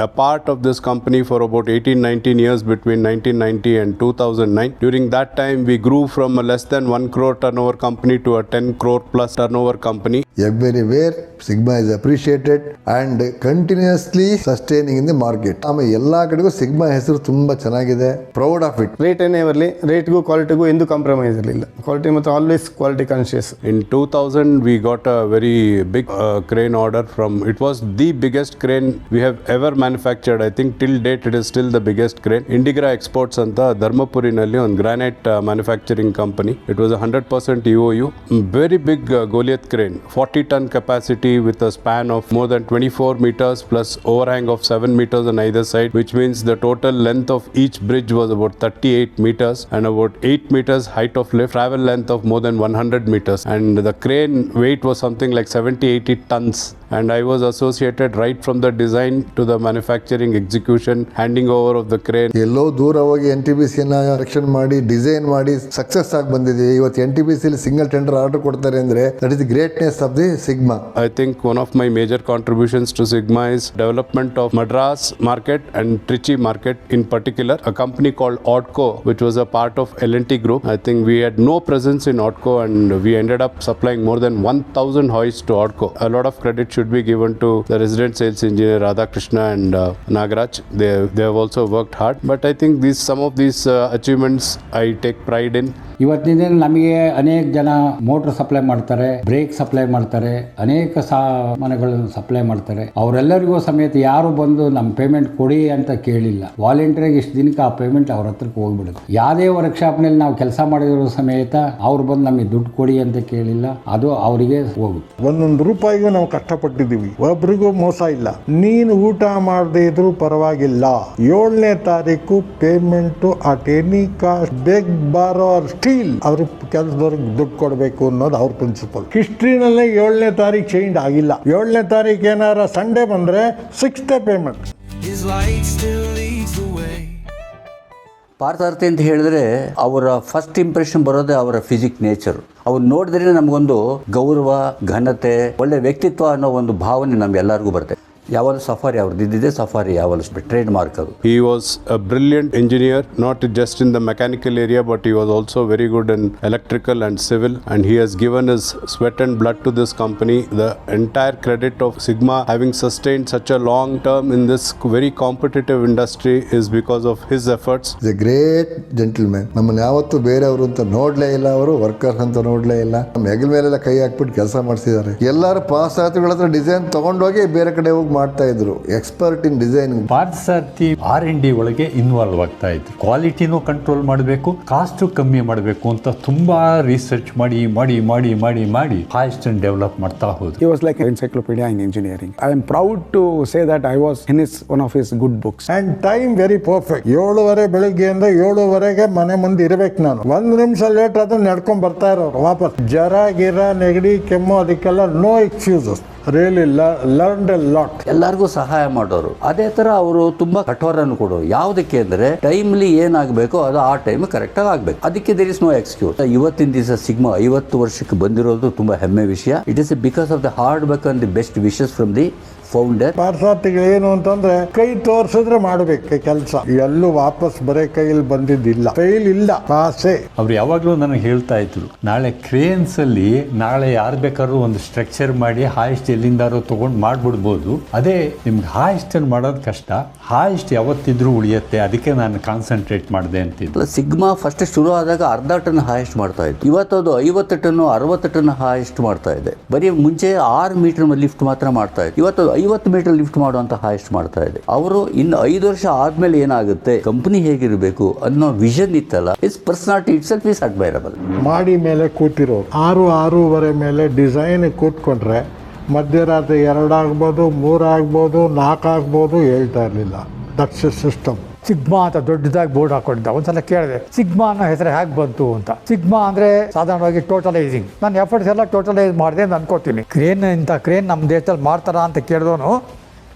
[SPEAKER 13] a part of this company for about 18-19 years between 1990 and 2009. During that time, we grew from a less than 1 crore turnover company to a 10 crore plus turnover company.
[SPEAKER 11] Everywhere Sigma is appreciated and continuously sustaining in the market. ಆಮೇಲೆ ಎಲ್ಲ ಕಡೆಗೂ sigma ಹೆಸರು ತುಂಬ ಚೆನ್ನಾಗಿದೆ. Proud of it.
[SPEAKER 7] Rate ಏನೇ ಬರಲಿ, ರೇಟ್ಗೂ ಕ್ವಾಲಿಟಿಗೂ ಎಂದು compromise ಇರಲಿಲ್ಲ. ಕ್ವಾಲಿಟಿ ಮತ್ತು always quality conscious.
[SPEAKER 13] In 2000, we got a very big crane order from, it was the biggest crane we have ever manufactured. I think till date it is still the biggest crane. Indigra Exports ಅಂತ ಧರ್ಮಪುರಿನಲ್ಲಿ ಒಂದು granite manufacturing company. It was 100% EOU. Very big Goliath crane, 40-ton capacity with a span of more than 24 meters plus overhang of 7 meters on either side, which means the total length of each bridge was about 38 meters and about 8 meters height of lift, travel length of more than 100 meters, and the crane weight was something like 70-80 tons. And I was associated right from the design to the manufacturing execution, handing over of the crane.
[SPEAKER 11] ಎಲ್ಲೋ ದೂರ ಹೋಗಿ NTPCನ selection ಮಾಡಿ design ಮಾಡಿ success ಆಗಿ ಬಂದಿದೆ. ಇವತ್ತು NTPCಲಿ single tender order ಕೊಡ್ತಾರೆ ಅಂದ್ರೆ that is the greatness of the Sigma.
[SPEAKER 13] I think one of my major contributions to Sigma is development of Madras market and Trichy market in particular. A company called Odco, which was a part of L&T Group. I think we had no presence in Odco and we ended up supplying more than 1,000 hoists to Odco. A lot of credit should be given to the resident sales engineer Radhakrishna and Nagaraj. They have also worked hard. But I think some of these achievements I take pride in.
[SPEAKER 9] ಇವತ್ತಿನ ದಿನ ನಮಗೆ ಅನೇಕ ಜನ motor supply ಮಾಡ್ತಾರೆ, break supply ಮಾಡ್ತಾರೆ, ಅನೇಕ ಸಾಮಾನುಗಳನ್ನು supply ಮಾಡ್ತಾರೆ. ಅವರೆಲ್ಲರಿಗೂ ಸಮೇತ ಯಾರು ಬಂದು ನಮ್ಮ ಪೇಮೆಂಟ್ ಕೊಡಿ ಅಂತ ಕೇಳಿಲ್ಲ. ವಾಲಂಟಿಯರ್ಗೆ ಇಷ್ಟು ದಿನಕ್ಕೆ ಆ ಪೇಮೆಂಟ್ ಅವ್ರ ಹತ್ರಕ್ಕೆ ಹೋಗ್ಬಿಡುತ್ತೆ. ಯಾವುದೇ ವರ್ಕ್ಶಾಪ್ನಲ್ಲಿ ನಾವು ಕೆಲಸ ಮಾಡಿರೋ ಸಮೇತ ಅವ್ರು ಬಂದು ನಮಗೆ ದುಡ್ಡು ಕೊಡಿ ಅಂತ ಕೇಳಿಲ್ಲ, ಅದು ಅವರಿಗೆ ಹೋಗುತ್ತೆ.
[SPEAKER 6] 1 ರೂಪಾಯಿಗೂ ನಾವು ಕಷ್ಟಪಟ್ಟಿದ್ದೀವಿ, ಒಬ್ರಿಗೂ ಮೋಸ ಇಲ್ಲ. ನೀನು ಊಟ ಮಾಡದೇ ಇದ್ರೂ ಪರವಾಗಿಲ್ಲ, 7ನೇ ತಾರೀಕು payment at any cost, beg ಬಾರೋ ಸ್ಟೀಲ್, ಅವ್ರ ಕೆಲಸದವ್ರಿಗೆ ದುಡ್ಡು ಕೊಡಬೇಕು ಅನ್ನೋದು ಅವ್ರ ಪ್ರಿನ್ಸಿಪಲ್. ಹಿಸ್ಟ್ರಿನಲ್ಲೇ 7ನೇ ತಾರೀಕು ಚೇಂಜ್ ಆಗಿಲ್ಲ. 7ನೇ ತಾರೀಕು ಏನಾರ ಸಂಡೇ ಬಂದರೆ 6th payment.
[SPEAKER 1] His light still leads the way.
[SPEAKER 10] Parthasarathy ಅಂತ ಹೇಳಿದ್ರೆ ಅವರ ಫಸ್ಟ್ ಇಂಪ್ರೆಷನ್ ಬರೋದೇ ಅವರ ಫಿಸಿಕ್ ನೇಚರ್. ಅವ್ರು ನೋಡಿದ್ರೆ ನಮಗೊಂದು ಗೌರವ, ಘನತೆ, ಒಳ್ಳೆ ವ್ಯಕ್ತಿತ್ವ ಅನ್ನೋ ಒಂದು ಭಾವನೆ ನಮ್ಗೆಲ್ಲರಿಗೂ ಬರುತ್ತೆ. ಯಾವಲು ಸಫಾರಿ ಅವ್ರದ್ದು ಇದ್ದಿದೆ, ಸಫಾರಿ ಯಾವಲು ಟ್ರೇಡ್ ಮಾರ್ಕ್ ಅದು.
[SPEAKER 13] He was a brilliant engineer, not just in the mechanical area, but he was also very good in electrical and civil, and he has given his sweat and blood to this company. The entire credit of Sigma having sustained such a long term in this very competitive industry is because of his efforts.
[SPEAKER 11] He's a great gentleman. ನಮ್ಮನ್ನು ಯಾವತ್ತೂ ಬೇರೆಯವರು ಅಂತ ನೋಡಲೇ ಇಲ್ಲ, ಅವರು workers ಅಂತ ನೋಡಲೇ ಇಲ್ಲ. ನಮ್ಮ ಹೆಗಲ ಮೇಲೆಲ್ಲ ಕೈ ಹಾಕ್ಬಿಟ್ಟು ಕೆಲಸ ಮಾಡಿಸಿದ್ದಾರೆ. ಎಲ್ಲರೂ ಪಾರ್ಥಸಾರಥಿಗಳ ಹತ್ರ ಡಿಸೈನ್ ತಗೊಂಡೋಗಿ ಬೇರೆ ಕಡೆ ಹೋಗಿ ಮಾಡ್ತಾ ಇದ್ರು. ಎಕ್ಸ್ಪರ್ಟ್ ಇನ್ ಡಿಸೈನ್.
[SPEAKER 8] ಪಾರ್ಥಸಾರಥಿ R&D ಒಳಗೆ ಇನ್ವಾಲ್ವ್ ಆಗ್ತಾ ಇದ್ರು. ಕ್ವಾಲಿಟಿನೂ ಕಂಟ್ರೋಲ್ ಮಾಡಬೇಕು, ಕಾಸ್ಟು ಕಮ್ಮಿ ಮಾಡಬೇಕು ಅಂತ ತುಂಬಾ ರಿಸರ್ಚ್ ಮಾಡಿ ಮಾಡಿ ಮಾಡಿ ಮಾಡಿ ಮಾಡಿ ಹಾಯ್ಸ್ಟ್ ಡೆವಲಪ್ ಮಾಡ್ತಾ ಹೋದ್ರು.
[SPEAKER 12] He was like an encyclopedia in engineering. I am proud to say that I was in one of his good books.
[SPEAKER 6] And time very perfect. 7:30 ಬೆಳಿಗ್ಗೆಯಿಂದ 7:00ವರೆಗೆ ಮನೆ ಮುಂದೆ ಇರಬೇಕು ನಾನು. 1 ನಿಮಿಷ ಲೇಟ್ ಆದ್ರೆ ನಡ್ಕೊಂಡ್ ಬರ್ತಾ ಇರೋರು ವಾಪಸ್. ಜ್ವರ ಗಿರ ನೆಗಡಿ ಕೆಮ್ಮು ಅದಕ್ಕೆಲ್ಲ no excuses. Really learned a lot.
[SPEAKER 10] ಎಲ್ಲರಿಗೂ ಸಹಾಯ ಮಾಡೋರು. ಅದೇ ತರ ಅವರು ತುಂಬಾ ಕಠೋರನ್ನು ಕೊಡೋರು. ಯಾವುದಕ್ಕೆ ಅಂದ್ರೆ ಟೈಮ್ಲಿ ಏನಾಗಬೇಕೋ ಅದು ಆ ಟೈಮ್ ಕರೆಕ್ಟ್ ಆಗಿ ಆಗ್ಬೇಕು. ಅದಕ್ಕೆ ದೇರ್ ಇಸ್ ನೋ ಎಕ್ಸ್ಕ್ಯೂಸ್. ಇವತ್ತಿನ ದಿವಸ ಸಿಗ್ಮಾ 50 ವರ್ಷಕ್ಕೆ ಬಂದಿರೋದು ತುಂಬಾ ಹೆಮ್ಮೆ ವಿಷಯ. It is because of the hard work and the best wishes from the founder.
[SPEAKER 6] ಪಾರ್ಥಸಾರಥಿಗಳು ಏನು ಅಂತಂದ್ರೆ ಕೈ ತೋರಿಸಿದ್ರೆ ಮಾಡಬೇಕು ಕೆಲಸ. ಎಲ್ಲೂ ವಾಪಸ್ ಬರೇ ಕೈಯಲ್ಲಿ ಬಂದಿದ್ದಿಲ್ಲ, ಫೇಲ್ ಇಲ್ಲ, ಪಾಸೆ.
[SPEAKER 8] ಅವ್ರು ಯಾವಾಗಲೂ ನನಗೆ ಹೇಳ್ತಾ ಇದ್ರು, ನಾಳೆ ಕ್ರೇನ್ಸ್ ಅಲ್ಲಿ ನಾಳೆ ಯಾರು ಬೇಕಾದ್ರೂ ಒಂದು ಸ್ಟ್ರಕ್ಚರ್ ಮಾಡಿ ಹಾಯಿಸ್ಟ್ ಎಲ್ಲಿಂದಾರೋ ತಗೊಂಡು ಮಾಡ್ಬಿಡ್ಬೋದು. ಅದೇ ನಿಮ್ಗೆ ಹಾಯಿಸ್ಟ್ ಮಾಡೋದು ಕಷ್ಟ, ಹಾಯಿಸ್ಟ್ ಯಾವತ್ತಿದ್ರೂ ಉಳಿಯುತ್ತೆ. ಅದಕ್ಕೆ ನಾನು ಕಾನ್ಸಂಟ್ರೇಟ್ ಮಾಡಿದೆ ಅಂತಿದ್ದು.
[SPEAKER 10] ಸಿಗ್ಮಾ ಫಸ್ಟ್ ಶುರು ಆದಾಗ 1/2 ಟನ್ ಹಾಯಿಸ್ಟ್ ಮಾಡ್ತಾ ಇತ್ತು. ಇವತ್ತು ಅದು 50 ಟನ್ 60 ಟನ್ ಹಾಯಿಸ್ಟ್ ಮಾಡ್ತಾ ಇದೆ. ಬರೀ ಮುಂಚೆ 6 ಮೀಟರ್ ಲಿಫ್ಟ್ ಮಾತ್ರ ಮಾಡ್ತಾ ಇತ್ತು. ಇವತ್ತು 50 ಮೀಟರ್ ಲಿಫ್ಟ್ ಮಾಡುವಂತ ಹಾಯಿಸ್ಟ್ ಮಾಡ್ತಾ ಇದೆ. ಅವರು ಇನ್ನು 5 ವರ್ಷ ಆದ್ಮೇಲೆ ಏನಾಗುತ್ತೆ, ಕಂಪನಿ ಹೇಗಿರಬೇಕು ಅನ್ನೋ ವಿಷನ್ ಇತ್ತಲ್ಲ, it's personality itself is admirable.
[SPEAKER 6] ಮಾಡಿ ಮೇಲೆ ಕೂತಿರೋ 6-6:30 ಮೇಲೆ ಡಿಸೈನ್ ಕೂತ್ಕೊಂಡ್ರೆ ಮಧ್ಯರಾತ್ರಿ 2 ಆಗ್ಬೋದು, 3 ಆಗ್ಬೋದು, 4 ಆಗ್ಬೋದು, ಹೇಳ್ತಾ ಇರಲಿಲ್ಲ. That's system.
[SPEAKER 3] ಸಿಗ್ಮಾ ಅಂತ ದೊಡ್ಡದಾಗಿ ಬೋರ್ಡ್ ಹಾಕೊಂಡಿದ್ದ. ಒಂದ್ಸಲ ಕೇಳಿದೆ ಸಿಗ್ಮಾ ಅನ್ನೋ ಹೆಸರು ಹೇಗೆ ಬಂತು ಅಂತ. ಸಿಗ್ಮಾ ಅಂದರೆ ಸಾಧಾರಣವಾಗಿ ಟೋಟಲೈಸಿಂಗ್. ನಾನು ಎಫರ್ಟ್ಸ್ ಎಲ್ಲ ಟೋಟಲೈಸ್ ಮಾಡಿದೆ ಅಂತ ಅನ್ಕೋತೀನಿ. ಕ್ರೇನ್ ನಮ್ಮ ದೇಶದಲ್ಲಿ ಮಾಡ್ತಾರಾ ಅಂತ ಕೇಳಿದವನು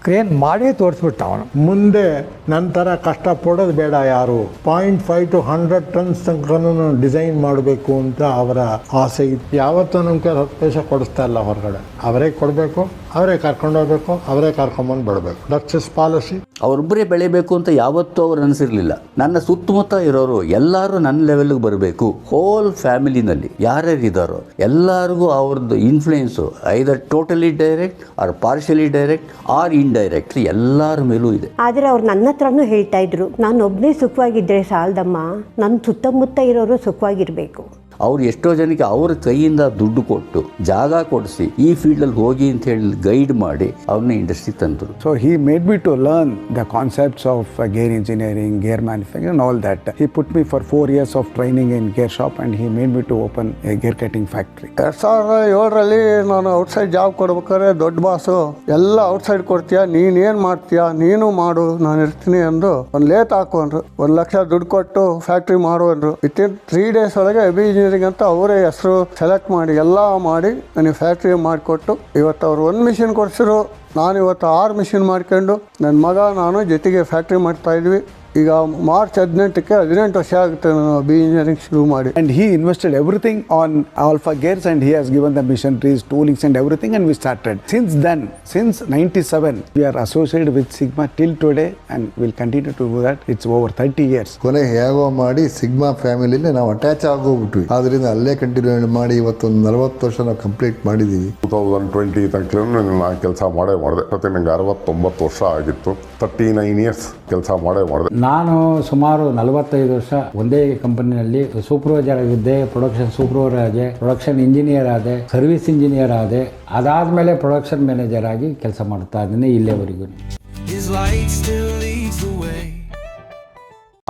[SPEAKER 3] ಕ್ರೇನ್ ಮಾಡೇ ತೋರಿಸ್ಬಿಟ್ಟ ಅವನು.
[SPEAKER 6] ಮುಂದೆ ನಂತರ ಕಷ್ಟಪಡೋದು ಬೇಡ ಯಾರು. 0.5 to 100 ಟನ್ಸ್ ತನಕ ಡಿಸೈನ್ ಮಾಡಬೇಕು ಅಂತ ಅವರ ಆಸೆ ಇತ್ತು. ಯಾವತ್ತೂ ನಮ್ಗೆ 10 ಪೈಸೆ ಕೊಡಿಸ್ತಾ ಇಲ್ಲ ಹೊರಗಡೆ. ಅವರೇ ಕೊಡಬೇಕು, ಅವರೇ ಕರ್ಕೊಂಡೋಗ್ಬೇಕು, ಅವರೇ ಕರ್ಕೊಂಬಂದು ಬಿಡಬೇಕು. That's is policy.
[SPEAKER 10] ಅವರೊಬ್ಬರೇ ಬೆಳಿಬೇಕು ಅಂತ ಯಾವತ್ತೂ ಅವ್ರು ಅನಿಸಿರ್ಲಿಲ್ಲ. ನನ್ನ ಸುತ್ತಮುತ್ತ ಇರೋರು ಎಲ್ಲರೂ ನನ್ನ ಲೆವೆಲ್ಗೆ ಬರಬೇಕು. ಹೋಲ್ ಫ್ಯಾಮಿಲಿನಲ್ಲಿ ಯಾರ್ಯಾರು ಇದ್ದಾರೋ ಎಲ್ಲರಿಗೂ ಅವ್ರದ್ದು influence either totally direct or partially direct or indirect ಎಲ್ಲರ ಮೇಲೂ ಇದೆ.
[SPEAKER 5] ಆದರೆ ಅವ್ರು ನನ್ನ ಹತ್ರನೂ ಹೇಳ್ತಾ ಇದ್ರು, ನಾನು ಒಬ್ಬನೇ ಸುಖವಾಗಿದ್ದರೆ ಸಾಲದಮ್ಮ, ನನ್ನ ಸುತ್ತಮುತ್ತ ಇರೋರು ಸುಖವಾಗಿರಬೇಕು.
[SPEAKER 10] ಅವ್ರು ಎಷ್ಟೋ ಜನಕ್ಕೆ ಅವ್ರ ಕೈಯಿಂದ ದುಡ್ಡು ಕೊಟ್ಟು ಜಾಗ ಕೊಡಿಸಿ ಈ ಫೀಲ್ಡಲ್ಲಿ ಹೋಗಿ ಅಂತ ಹೇಳಿ ಗೈಡ್ ಮಾಡಿ ಅವ್ರನ್ನ ಇಂಡಸ್ಟ್ರಿ ತಂದರು.
[SPEAKER 12] So he made me to learn the concepts of gear engineering, gear manufacturing and all that. He put me for 4 years of training in gear shop and he made me to open a gear cutting factory.
[SPEAKER 7] 2007 ನಾನು outside job ಕೊಡ್ಬೇಕಾದ್ರೆ ದೊಡ್ಡ boss ಎಲ್ಲ outside ಕೊಡ್ತೀಯಾ, ನೀನೇನು ಮಾಡ್ತೀಯಾ, ನೀನು ಮಾಡು, ನಾನು ಇರ್ತೀನಿ ಅಂದು ಒಂದು ಲೇತ್ ಹಾಕು ಅಂದ್ರು. 1 ಲಕ್ಷ ದುಡ್ಡು ಕೊಟ್ಟು ಫ್ಯಾಕ್ಟ್ರಿ ಮಾಡು ಅಂದ್ರು. ವಿತಿನ್ 3 days ಒಳಗೆ ಹೆವಿ ಅಂತ ಅವರೇ ಹೆಸರು ಸೆಲೆಕ್ಟ್ ಮಾಡಿ ಎಲ್ಲ ಮಾಡಿ ನನಗೆ ಫ್ಯಾಕ್ಟ್ರಿ ಮಾಡಿಕೊಟ್ಟು ಇವತ್ತು ಅವ್ರು 1 ಮಿಷಿನ್ ಕೊಡಿಸಿದ್ರು. ನಾನು ಇವತ್ತು 6 ಮಿಷಿನ್ ಮಾಡ್ಕೊಂಡು ನನ್ನ ಮಗ ನಾನು ಜೊತೆಗೆ ಫ್ಯಾಕ್ಟ್ರಿ ಮಾಡ್ತಾ ಇದ್ವಿ. ಈಗ ಮಾರ್ಚ್ 18ಕ್ಕೆ 18 ವರ್ಷ ಆಗುತ್ತೆ ನಾನು ಬಿ ಇಂಜಿನಿಯರಿಂಗ್ ಶುರು ಮಾಡಿ.
[SPEAKER 12] And he invested everything on Alpha Gears and he has given the machineries, toolings and everything and we started. Since then, since 97, we are associated with Sigma till today and we'll continue to do that. It's over 30 years.
[SPEAKER 11] ಕೊನೆ ಹೇಗೋ ಮಾಡಿ sigma ಫ್ಯಾಮಿಲಿಲಿ ನಾವು attach ಆಗೋಗ್ಬಿಟ್ವಿ. ಆದ್ರಿಂದ ಅಲ್ಲೇ continue ಮಾಡಿ ಇವತ್ತು 40 ವರ್ಷ ನಾವು ಕಂಪ್ಲೀಟ್ ಮಾಡಿದ್ದೀವಿ.
[SPEAKER 4] 2020 ತನಕ ನಾನು ಕೆಲಸ ಮಾಡಿದೆ. ಮತ್ತೆ ನನಗೆ 69 ವರ್ಷ ಆಗಿತ್ತು. 39 ಇಯರ್ಸ್ ಕೆಲಸ ಮಾಡಿದೆ.
[SPEAKER 9] ನಾನು ಸುಮಾರು 45 ವರ್ಷ ಒಂದೇ ಕಂಪನಿಯಲ್ಲಿ ಸೂಪರ್ವೈಸರ್ ಆಗಿದ್ದೆ. ಪ್ರೊಡಕ್ಷನ್ ಸೂಪರ್ವೈಸರ್ ಆದೆ, ಪ್ರೊಡಕ್ಷನ್ ಇಂಜಿನಿಯರ್ ಆದೆ, ಸರ್ವಿಸ್ ಇಂಜಿನಿಯರ್ ಆದೆ. ಅದಾದಮೇಲೆ ಪ್ರೊಡಕ್ಷನ್ ಮ್ಯಾನೇಜರ್ ಆಗಿ ಕೆಲಸ ಮಾಡ್ತಾ ಇದ್ದೀನಿ ಇಲ್ಲಿವರೆಗೂ.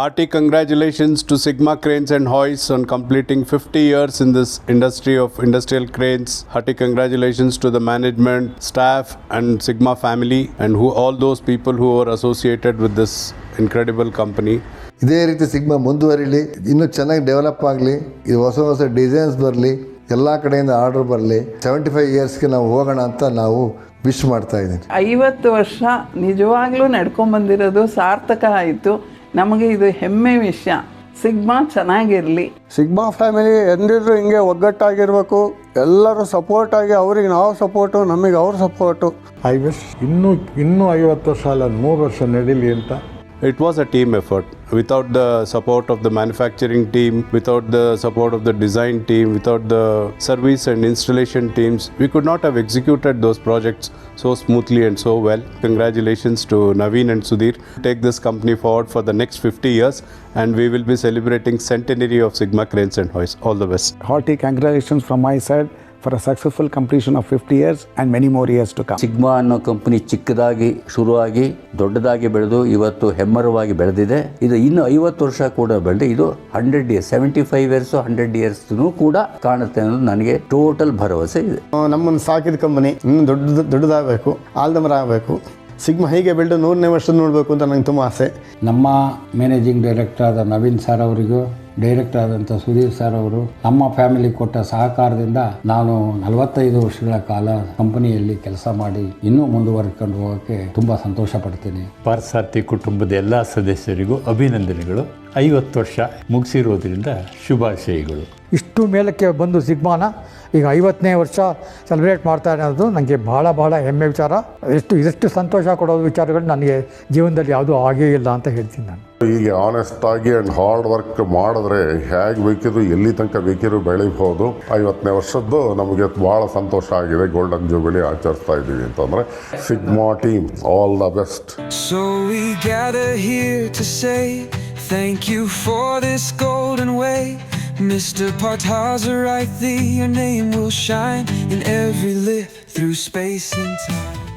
[SPEAKER 13] Hearty congratulations to Sigma Cranes and Hoists on completing 50 years in this industry of industrial cranes. Hearty congratulations to the management, staff and Sigma family and all those people who are associated with this incredible company.
[SPEAKER 11] ಇದೇ ರೀತಿ sigma ಮುಂದುವರಿಲಿ, ಇನ್ನೂ ಚೆನ್ನಾಗಿ develop ಆಗಲಿ, ಇದು ಹೊಸ designs ಬರಲಿ, ಎಲ್ಲ ಕಡೆಯಿಂದ ಆರ್ಡರ್ ಬರಲಿ. 75 ಇಯರ್ಸ್ಗೆ ನಾವು ಹೋಗೋಣ ಅಂತ ನಾವು ವಿಶ್ ಮಾಡ್ತಾ ಇದ್ದೀನಿ.
[SPEAKER 2] 50 ವರ್ಷ ನಿಜವಾಗ್ಲೂ ನಡ್ಕೊಂಡ್ಬಂದಿರೋದು ಸಾರ್ಥಕ ಆಯಿತು. ನಮಗೆ ಇದು ಹೆಮ್ಮೆ ವಿಷಯ. ಸಿಗ್ಮಾ ಚೆನ್ನಾಗಿರಲಿ.
[SPEAKER 7] ಸಿಗ್ಮಾ ಫ್ಯಾಮಿಲಿ ಎಂದಿದ್ರು ಹಿಂಗೆ ಒಗ್ಗಟ್ಟಾಗಿರ್ಬೇಕು. ಎಲ್ಲರೂ ಸಪೋರ್ಟ್ ಆಗಿ, ಅವ್ರಿಗೆ ನಾವು ಸಪೋರ್ಟು, ನಮಗೆ ಅವ್ರ ಸಪೋರ್ಟು.
[SPEAKER 6] ಐ ವಿಶ್ ಇನ್ನೂ 50 ವರ್ಷ ಅಲ್ಲ 3 ವರ್ಷ ನಡೀಲಿ ಅಂತ.
[SPEAKER 13] It was a team effort. Without the support of the manufacturing team, without the support of the design team, without the service and installation teams, we could not have executed those projects so smoothly and so well. Congratulations to Naveen and Sudhir. Take this company forward for the next 50 years and we will be celebrating centenary of Sigma Cranes and Hoists. All the best.
[SPEAKER 12] Hearty congratulations from my side for a successful completion of 50 years and many more years to come.
[SPEAKER 10] Sigma ಅನ್ನೋ company ಚಿಕ್ಕದಾಗಿ ಶುರುವಾಗಿ ದೊಡ್ಡದಾಗಿ ಬೆಳೆದು ಇವತ್ತು ಹೆಮ್ಮರವಾಗಿ ಬೆಳೆದಿದೆ. ಇದು ಇನ್ನು 50 ವರ್ಷ ಕೂಡ ಬೆಳೆದು ಇದು 100 ಇಯರ್ಸ್ 75 ಇಯರ್ಸ್ 100 ಇಯರ್ಸ್ ಕೂಡ ಕಾಣುತ್ತೆ ಅನ್ನೋದು ನನಗೆ ಟೋಟಲ್ ಭರವಸೆ ಇದೆ.
[SPEAKER 14] ನಮ್ಮನ್ನು ಸಾಕಿದ ಕಂಪನಿ ಇನ್ನೂ ದೊಡ್ಡದಾಗಬೇಕು, ಆಲ್ದಮರ ಆಗಬೇಕು. ಸಿಗ್ಮಾ ಹೀಗೆ ಬೆಳೆದು 100ನೇ ವರ್ಷ ನೋಡಬೇಕು ಅಂತ ನಂಗೆ ತುಂಬ ಆಸೆ.
[SPEAKER 9] ನಮ್ಮ ಮ್ಯಾನೇಜಿಂಗ್ ಡೈರೆಕ್ಟರ್ ಆದ ನವೀನ್ ಸರ್ ಅವರಿಗೂ ಡೈರೆಕ್ಟರ್ ಆದಂಥ ಸುಧೀರ್ ಸರ್ ಅವರು ನಮ್ಮ ಫ್ಯಾಮಿಲಿ ಕೊಟ್ಟ ಸಹಕಾರದಿಂದ ನಾನು 45 ವರ್ಷಗಳ ಕಾಲ ಕಂಪನಿಯಲ್ಲಿ ಕೆಲಸ ಮಾಡಿ ಇನ್ನೂ ಮುಂದುವರ್ಕೊಂಡು ಹೋಗೋಕ್ಕೆ ತುಂಬ ಸಂತೋಷ ಪಡ್ತೀನಿ.
[SPEAKER 8] ಪಾರ್ಥಸಾರಥಿ ಕುಟುಂಬದ ಎಲ್ಲ ಸದಸ್ಯರಿಗೂ ಅಭಿನಂದನೆಗಳು. 50 ವರ್ಷ ಮುಗಿಸಿರೋದ್ರಿಂದ ಶುಭಾಶಯಗಳು.
[SPEAKER 3] ಇಷ್ಟು ಮೇಲಕ್ಕೆ ಬಂದು ಸಿಗ್ಮಾನ ಈಗ 50ನೇ ವರ್ಷ ಸೆಲೆಬ್ರೇಟ್ ಮಾಡ್ತಾ ಇರೋದು ನನಗೆ ಭಾಳ ಹೆಮ್ಮೆ ವಿಚಾರ. ಇದಷ್ಟು ಸಂತೋಷ ಕೊಡೋದು ವಿಚಾರಗಳು ನನಗೆ ಜೀವನದಲ್ಲಿ ಯಾವುದೂ ಆಗೇ ಇಲ್ಲ ಅಂತ ಹೇಳ್ತೀನಿ ನಾನು.
[SPEAKER 4] ಹೀಗೆ ಆನೆಸ್ಟ್ ಆಗಿ ಆ್ಯಂಡ್ ಹಾರ್ಡ್ ವರ್ಕ್ ಮಾಡಿದ್ರೆ ಹೇಗೆ ಬೇಕಿದ್ರು ಎಲ್ಲಿ ತನಕ ಬೇಕಿದ್ರು ಬೆಳಿಬಹುದು. 50ನೇ ವರ್ಷದ್ದು ನಮಗೆ ಭಾಳ ಸಂತೋಷ ಆಗಿದೆ. ಗೋಲ್ಡನ್ ಜೂಬಿಲಿ ಆಚರಿಸ್ತಾ ಇದ್ದೀವಿ ಅಂತಂದರೆ sigma team all the best.
[SPEAKER 1] So we gather here to say thank you for this golden way. Mr. Parthasarathy, your name will shine in every lip through space and time.